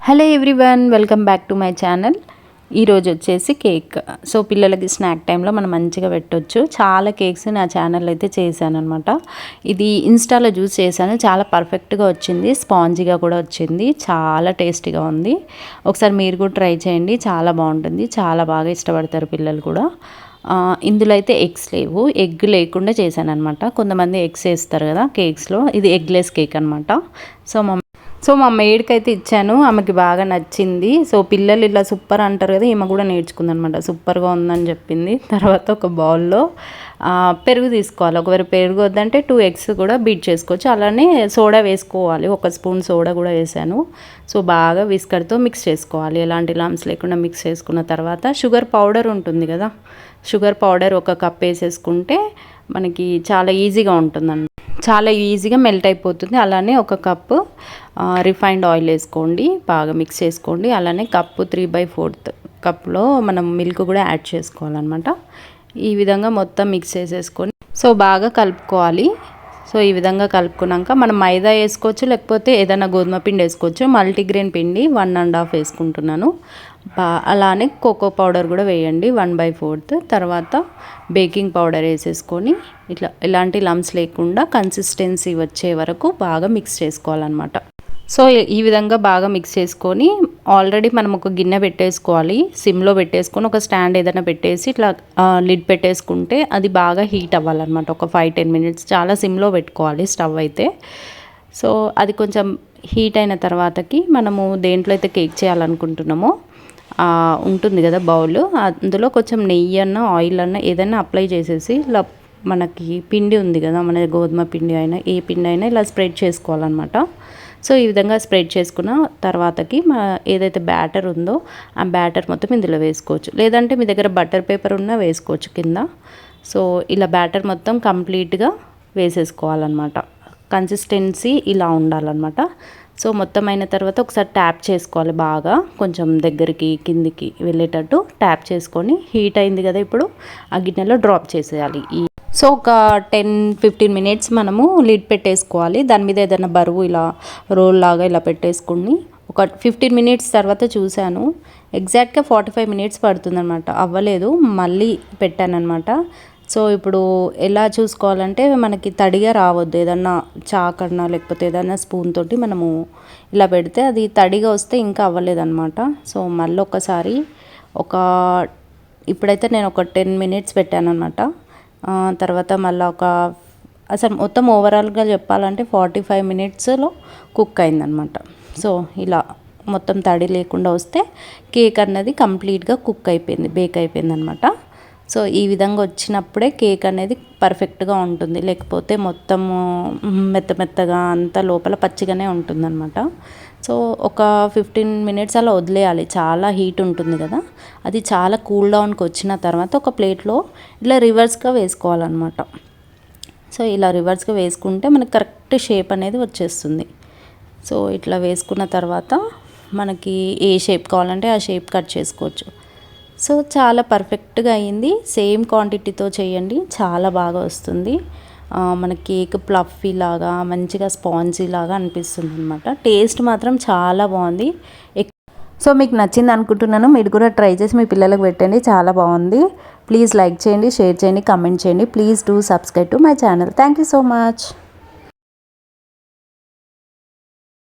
Hello everyone, welcome back to my channel. ఈరోజు వచ్చేసి cake. So పిల్లలకి స్నాక్ టైంలో మనం మంచిగా పెట్టవచ్చు. చాలా కేక్స్ నా ఛానల్లో అయితే చేశాను అనమాట. ఇది ఇన్స్టాలో చూసి చేశాను. చాలా పర్ఫెక్ట్గా వచ్చింది, స్పాంజీగా కూడా వచ్చింది, చాలా టేస్టీగా ఉంది. ఒకసారి మీరు కూడా ట్రై చేయండి, చాలా బాగుంటుంది, చాలా బాగా ఇష్టపడతారు పిల్లలు కూడా. ఇందులో అయితే ఎగ్స్ లేవు, ఎగ్ లేకుండా చేశాను అనమాట. కొంతమంది ఎగ్స్ వేస్తారు కదా కేక్స్లో, ఇది ఎగ్లెస్ కేక్ అనమాట. సో మా మేడ్కి అయితే ఇచ్చాను, ఆమెకి బాగా నచ్చింది. సో పిల్లలు ఇలా సూపర్ అంటారు కదా, ఈమె కూడా నేర్చుకుంది అనమాట, సూపర్గా ఉందని చెప్పింది. తర్వాత ఒక బౌల్లో పెరుగు తీసుకోవాలి. ఒకవేళ పెరుగు వద్దంటే 2 eggs కూడా బీట్ చేసుకోవచ్చు. అలానే సోడా వేసుకోవాలి, 1 స్పూన్ సోడా కూడా వేసాను. సో బాగా విస్కర్తో మిక్స్ చేసుకోవాలి, ఎలాంటి లామ్స్ లేకుండా మిక్స్ చేసుకున్న తర్వాత షుగర్ పౌడర్ ఉంటుంది కదా, షుగర్ పౌడర్ 1 కప్ వేసేసుకుంటే మనకి చాలా ఈజీగా ఉంటుందండి, చాలా ఈజీగా మెల్ట్ అయిపోతుంది. అలానే 1 కప్పు రిఫైన్డ్ ఆయిల్ వేసుకోండి, బాగా మిక్స్ చేసుకోండి. అలానే కప్పు 3/4 కప్లో మనం మిల్క్ కూడా యాడ్ చేసుకోవాలన్నమాట. ఈ విధంగా మొత్తం మిక్స్ చేసేసుకొని సో బాగా కలుపుకోవాలి. సో ఈ విధంగా కలుపుకున్నాక మనం మైదా వేసుకోవచ్చు, లేకపోతే ఏదైనా గోధుమ పిండి వేసుకోవచ్చు. మల్టీగ్రెయిన్ పిండి 1.5 వేసుకుంటున్నాను. అలానే కోకో పౌడర్ కూడా వేయండి 1/4. తర్వాత బేకింగ్ పౌడర్ వేసేసుకొని ఇలాంటి లమ్స్ లేకుండా కన్సిస్టెన్సీ వచ్చే వరకు బాగా మిక్స్ చేసుకోవాలన్నమాట. సో ఈ విధంగా బాగా మిక్స్ చేసుకొని ఆల్రెడీ మనం ఒక గిన్నె పెట్టేసుకోవాలి, సిమ్లో పెట్టేసుకొని ఒక స్టాండ్ ఏదైనా పెట్టేసి ఇట్లా లిడ్ పెట్టేసుకుంటే అది బాగా హీట్ అవ్వాలన్నమాట. ఒక 5-10 minutes చాలా సిమ్లో పెట్టుకోవాలి స్టవ్ అయితే. సో అది కొంచెం హీట్ అయిన తర్వాతకి మనము దేంట్లో అయితే కేక్ చేయాలనుకుంటున్నామో ఉంటుంది కదా బౌల్, అందులో కొంచెం నెయ్యి అన్న ఆయిల్ అన్న ఏదైనా అప్లై చేసేసి ఇలా మనకి పిండి ఉంది కదా, మన గోధుమ పిండి అయినా ఏ పిండి అయినా ఇలా స్ప్రెడ్ చేసుకోవాలన్నమాట. సో ఈ విధంగా స్ప్రెడ్ చేసుకున్న తర్వాతకి ఏదైతే బ్యాటర్ ఉందో ఆ బ్యాటర్ మొత్తం ఇందులో వేసుకోవచ్చు, లేదంటే మీ దగ్గర బటర్ పేపర్ ఉన్నా వేసుకోవచ్చు కింద. సో ఇలా బ్యాటర్ మొత్తం కంప్లీట్గా వేసేసుకోవాలన్నమాట. కన్సిస్టెన్సీ ఇలా ఉండాలన్నమాట. సో మొత్తం అయిన తర్వాత ఒకసారి ట్యాప్ చేసుకోవాలి, బాగా కొంచెం దగ్గరికి కిందికి వెళ్ళేటట్టు ట్యాప్ చేసుకొని హీట్ అయింది కదా, ఇప్పుడు ఆ గిన్నెలో డ్రాప్ చేసేయాలి. సో ఒక 10-15 minutes మనము లిడ్ పెట్టేసుకోవాలి. దాని మీద ఏదైనా బరువు ఇలా రోల్ లాగా ఇలా పెట్టేసుకుని ఒక 15 minutes తర్వాత చూశాను, ఎగ్జాక్ట్గా 45 minutes పడుతుందన్నమాట. అవ్వలేదు, మళ్ళీ పెట్టానన్నమాట. సో ఇప్పుడు ఎలా చూసుకోవాలంటే మనకి తడిగా రావద్దు, ఏదన్నా చాకన్నా లేకపోతే ఏదైనా స్పూన్ తోటి మనము ఇలా పెడితే అది తడిగా వస్తే ఇంకా అవ్వలేదన్నమాట. సో మళ్ళీ ఒకసారి ఇప్పుడైతే నేను ఒక 10 minutes పెట్టాను అనమాట. తర్వాత మళ్ళీ అసలు మొత్తం ఓవరాల్గా చెప్పాలంటే 45 minutesలో కుక్ అయిందనమాట. సో ఇలా మొత్తం తడి లేకుండా వస్తే కేక్ అన్నది కంప్లీట్గా కుక్ అయిపోయింది, బేక్ అయిపోయింది అనమాట. సో ఈ విధంగా వచ్చినప్పుడే కేక్ అనేది పర్ఫెక్ట్గా ఉంటుంది, లేకపోతే మొత్తము మెత్తగా అంతా లోపల పచ్చిగానే ఉంటుందన్నమాట. సో ఒక 15 minutes అలా వదిలేయాలి, చాలా హీట్ ఉంటుంది కదా. అది చాలా కూల్ డౌన్కి వచ్చిన తర్వాత ఒక ప్లేట్లో ఇలా రివర్స్గా వేసుకోవాలన్నమాట. సో ఇలా రివర్స్గా వేసుకుంటే మనకి కరెక్ట్ షేప్ అనేది వచ్చేస్తుంది. సో ఇట్లా వేసుకున్న తర్వాత మనకి ఏ షేప్ కావాలంటే ఆ షేప్ కట్ చేసుకోవచ్చు. సో చాలా పర్ఫెక్ట్గా అయ్యింది. సేమ్ క్వాంటిటీతో చేయండి, చాలా బాగా వస్తుంది. మన కేక్ ప్లఫీ లాగా మంచిగా స్పాంజీ లాగా అనిపిస్తుంది అనమాట. టేస్ట్ మాత్రం చాలా బాగుంది. సో మీకు నచ్చింది అనుకుంటున్నాను, మీరు కూడా ట్రై చేసి మీ పిల్లలకు పెట్టండి, చాలా బాగుంది. ప్లీజ్ లైక్ చేయండి, షేర్ చేయండి, కమెంట్ చేయండి. Please do subscribe to my channel. Thank you so much.